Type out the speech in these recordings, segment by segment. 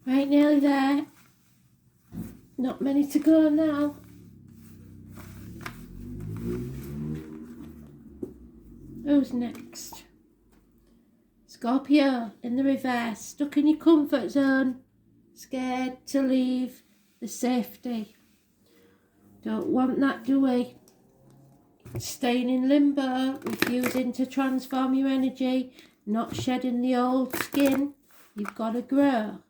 Right, nearly there. Not many to go now. Who's next? Scorpio in the reverse, stuck in your comfort zone, scared to leave the safety. Don't want that, do we? Staying in limbo, refusing to transform your energy, not shedding the old skin. You've got to grow.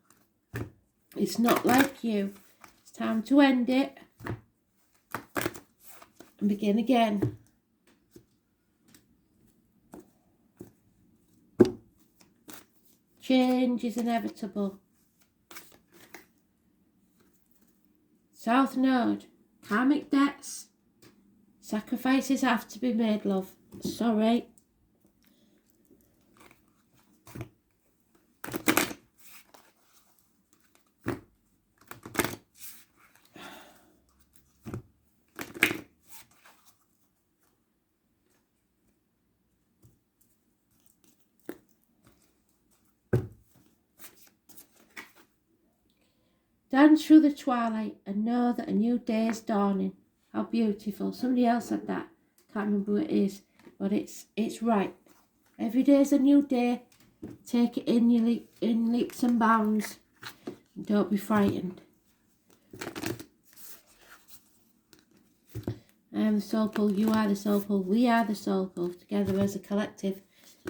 It's not like you. It's time to end it and begin again. Change is inevitable. South Node, karmic debts. Sacrifices have to be made, love. Sorry. Dance through the twilight and know that a new day is dawning. How beautiful. Somebody else said that. Can't remember who it is. But it's right. Every day is a new day. Take it in leaps and bounds. And don't be frightened. I am the soul pool. You are the soul pool. We are the soul pool. Together as a collective.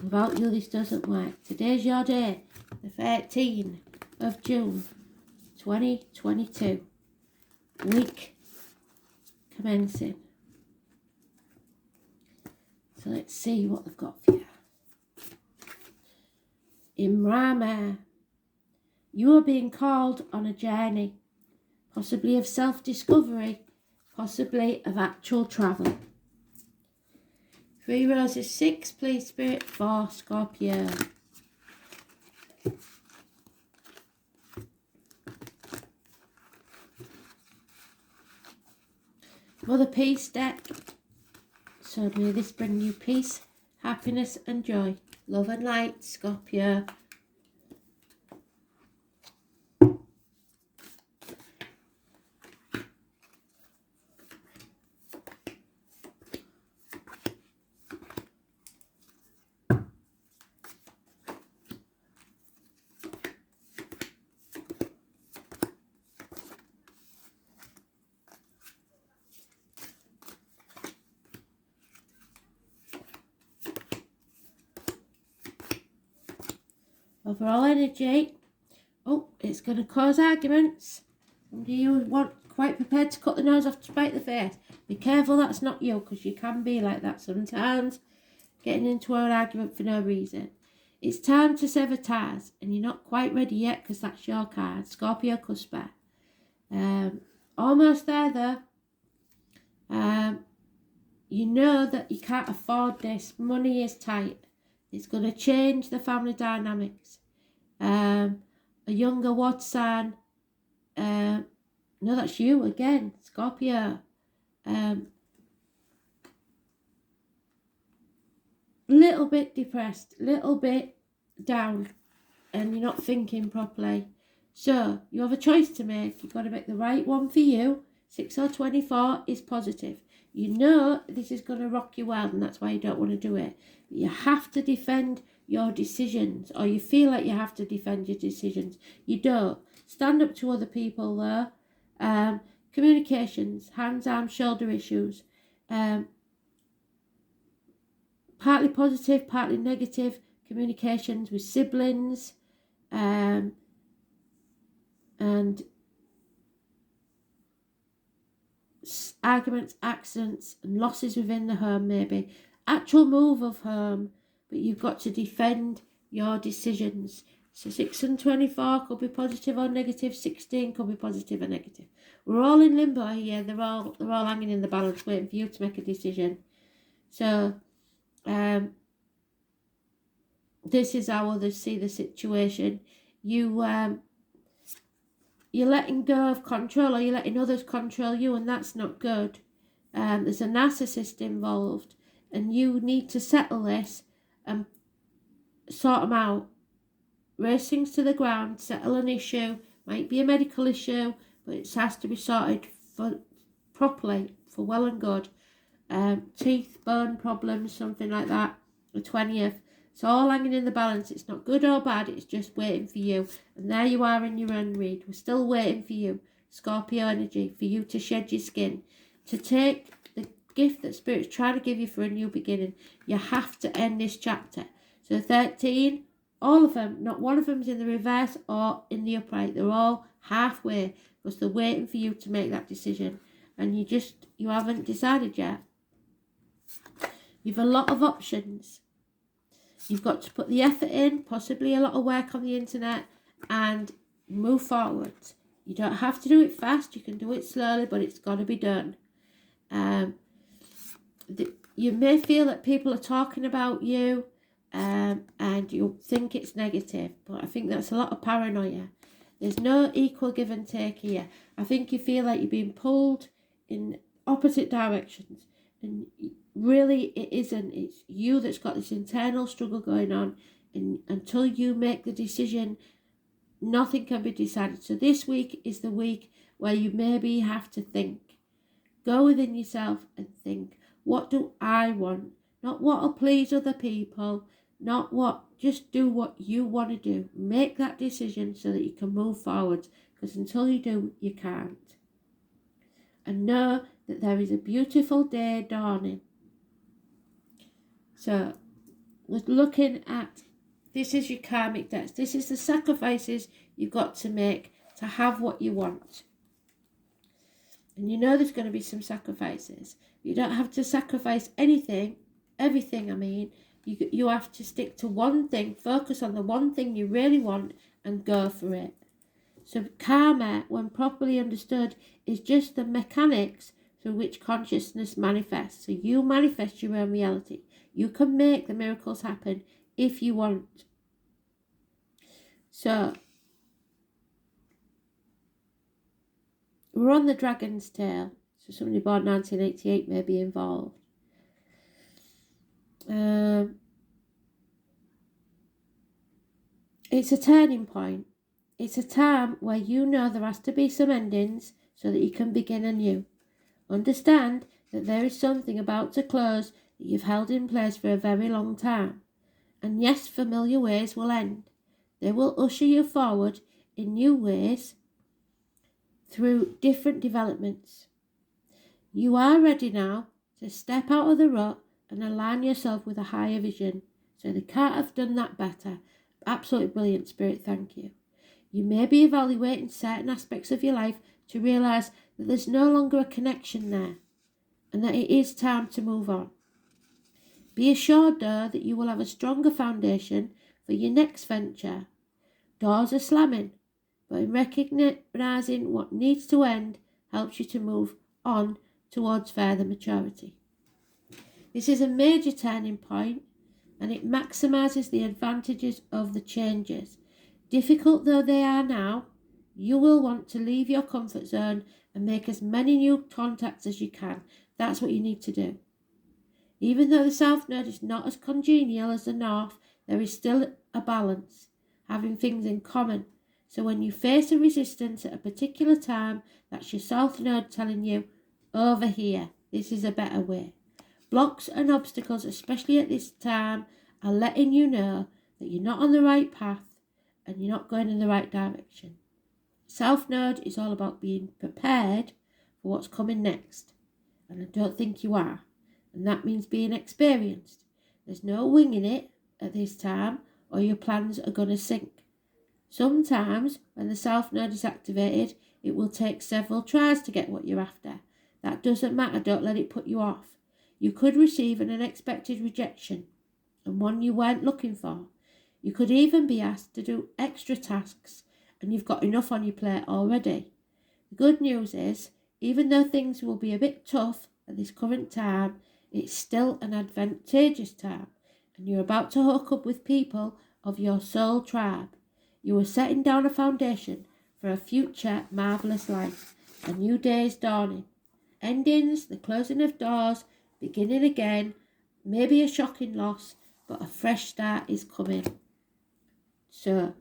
Without you, this doesn't work. Today's your day. The 13th of June. 2022. Week commencing. So let's see what they've got for you. In Rama, you are being called on a journey, possibly of self-discovery, possibly of actual travel. 3 roses, 6, please, Spirit, for Scorpio. Mother Peace deck. So may this bring you peace, happiness and joy. Love and light, Scorpio. Overall energy. Oh, it's going to cause arguments. Somebody you want quite prepared to cut the nose off to spite the face. Be careful that's not you, because you can be like that sometimes. Getting into an argument for no reason. It's time to sever ties, and you're not quite ready yet because that's your card. Scorpio Cuspa. Almost there though. You know that you can't afford this. Money is tight. It's going to change the family dynamics. A younger Watson. No, that's you again, Scorpio. Little bit depressed, little bit down, and you're not thinking properly. So you have a choice to make. You've got to make the right one for you. 6 or 24 is positive. You know this is going to rock your world, and that's why you don't want to do it. But you have to defend your decisions, or you feel like you have to defend your decisions. You don't. Stand up to other people though. Communications, hands, arms, shoulder issues. Partly positive, partly negative. Communications with siblings. And arguments, accidents, and losses within the home maybe. Actual move of home, but you've got to defend your decisions. So 6 and 24 could be positive or negative. 16 could be positive or negative. We're all in limbo here. They're all hanging in the balance, waiting for you to make a decision. So this is how others see the situation. You're letting go of control, or you're letting others control you, and that's not good. There's a narcissist involved, and you need to settle this and sort them out. Race things to the ground, settle an issue, Might be a medical issue, but it has to be sorted properly, for well and good. Teeth, bone problems, something like that. The 20th. It's all hanging in the balance. It's not good or bad. It's just waiting for you. And there you are in your own read. We're still waiting for you, Scorpio energy, for you to shed your skin, to take the gift that Spirit's trying to give you for a new beginning. You have to end this chapter. So 13, all of them, not one of them's in the reverse or in the upright. They're all halfway because they're waiting for you to make that decision. And you haven't decided yet. You've a lot of options. You've got to put the effort in, possibly a lot of work on the internet, and move forward. You don't have to do it fast. You can do it slowly, but it's got to be done. You may feel that people are talking about you, and you think it's negative, but I think that's a lot of paranoia. There's no equal give and take here. I think you feel like you're being pulled in opposite directions, and really it isn't. It's you that's got this internal struggle going on, and until you make the decision, nothing can be decided. So this week is the week where you maybe have to think. Go within yourself and think, what do I want? Not what will please other people, not what, just do what you want to do. Make that decision so that you can move forward, because until you do, you can't. And know that there is a beautiful day dawning. So, we're looking at, this is your karmic debts. This is the sacrifices you've got to make to have what you want. And you know there's going to be some sacrifices. You don't have to sacrifice everything I mean. You have to stick to one thing, focus on the one thing you really want and go for it. So karma, when properly understood, is just the mechanics through which consciousness manifests. So you manifest your own reality. You can make the miracles happen if you want. So, we're on the dragon's tail. So somebody born 1988 may be involved. It's a turning point. It's a time where you know there has to be some endings so that you can begin anew. Understand that there is something about to close that you've held in place for a very long time. And yes, familiar ways will end. They will usher you forward in new ways through different developments. You are ready now to step out of the rut and align yourself with a higher vision. So they can't have done that better. Absolutely brilliant, Spirit, thank you. You may be evaluating certain aspects of your life to realise that there's no longer a connection there and that it is time to move on. Be assured, though, that you will have a stronger foundation for your next venture. Doors are slamming, but in recognising what needs to end helps you to move on towards further maturity. This is a major turning point, and it maximises the advantages of the changes. Difficult though they are now, you will want to leave your comfort zone and make as many new contacts as you can. That's what you need to do. Even though the South Node is not as congenial as the North, there is still a balance, having things in common. So when you face a resistance at a particular time, that's your South Node telling you, over here, this is a better way. Blocks and obstacles, especially at this time, are letting you know that you're not on the right path and you're not going in the right direction. South Node is all about being prepared for what's coming next. And I don't think you are. And that means being experienced. There's no winging it at this time or your plans are going to sink. Sometimes when the South Node is activated, it will take several tries to get what you're after. That doesn't matter, don't let it put you off. You could receive an unexpected rejection and one you weren't looking for. You could even be asked to do extra tasks and you've got enough on your plate already. The good news is, even though things will be a bit tough at this current time, it's still an advantageous time and you're about to hook up with people of your soul tribe. You are setting down a foundation for a future marvellous life. A new day is dawning. Endings, the closing of doors, beginning again, maybe a shocking loss, but a fresh start is coming. So,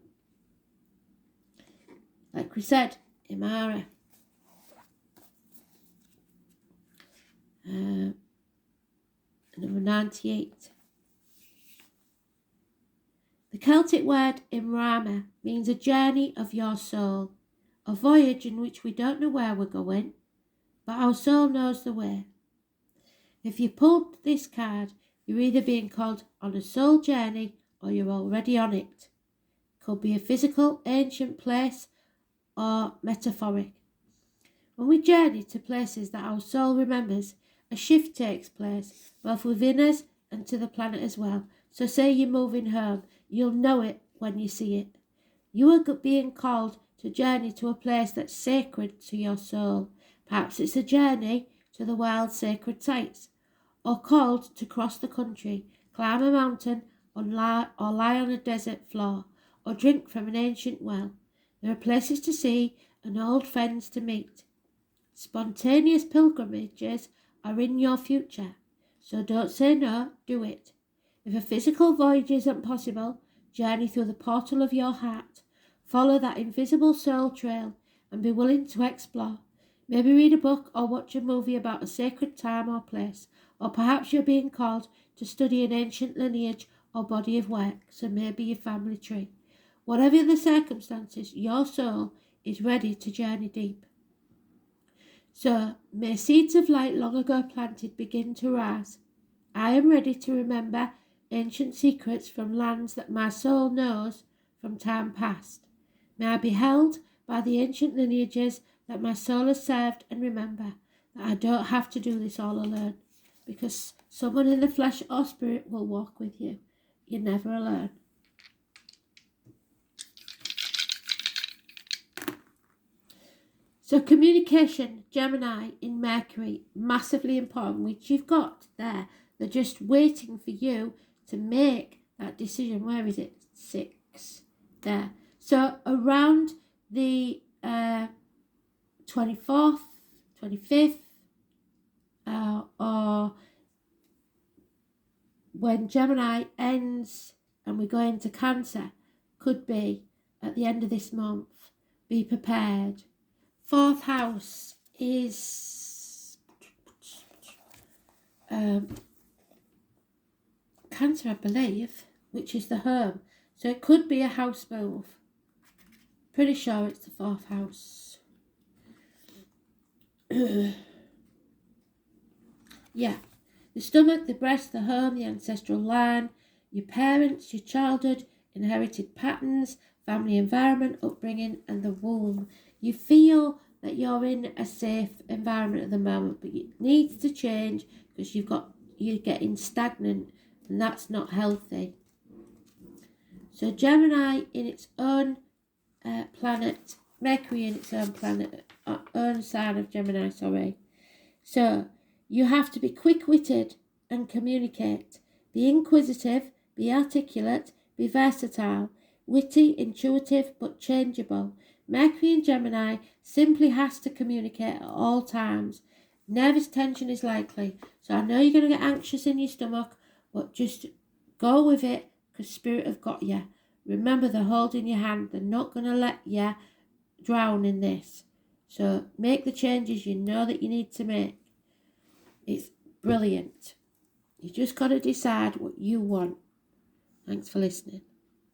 Like we said, Imara. Number 98. The Celtic word Imrama means a journey of your soul, a voyage in which we don't know where we're going, but our soul knows the way. If you pulled this card, you're either being called on a soul journey or you're already on it. Could be a physical, ancient place or metaphoric. When we journey to places that our soul remembers, a shift takes place, both within us and to the planet as well. So say you're moving home, you'll know it when you see it. You are being called to journey to a place that's sacred to your soul. Perhaps it's a journey to the world's sacred sites, or called to cross the country, climb a mountain, or lie on a desert floor, or drink from an ancient well. There are places to see and old friends to meet. Spontaneous pilgrimages are in your future, so don't say no, do it. If a physical voyage isn't possible, journey through the portal of your heart. Follow that invisible soul trail and be willing to explore. Maybe read a book or watch a movie about a sacred time or place, or perhaps you're being called to study an ancient lineage or body of work, so maybe your family tree. Whatever the circumstances, your soul is ready to journey deep. So, may seeds of light long ago planted begin to rise. I am ready to remember ancient secrets from lands that my soul knows from time past. May I be held by the ancient lineages that my soul has served, and remember that I don't have to do this all alone, because someone in the flesh or spirit will walk with you. You're never alone. So communication, Gemini in Mercury, massively important, which you've got there. They're just waiting for you to make that decision. Where is it? 6. There. So around the 24th, 25th, or when Gemini ends and we go into Cancer, could be at the end of this month. Be prepared. 4th house is Cancer, I believe, which is the home. So it could be a house move. Pretty sure it's the 4th house. Yeah. The stomach, the breast, the home, the ancestral line, your parents, your childhood, inherited patterns, family environment, upbringing, and the womb. You feel that you're in a safe environment at the moment, but it needs to change because you're getting stagnant, and that's not healthy. So Gemini in its own planet, Mercury in its own planet, own sign of Gemini, sorry. So you have to be quick-witted and communicate. Be inquisitive, be articulate, be versatile, witty, intuitive, but changeable. Mercury in Gemini simply has to communicate at all times. Nervous tension is likely. So I know you're going to get anxious in your stomach, but just go with it because Spirit have got you. Remember, they're holding your hand. They're not going to let you drown in this. So make the changes you know that you need to make. It's brilliant. You just got to decide what you want. Thanks for listening.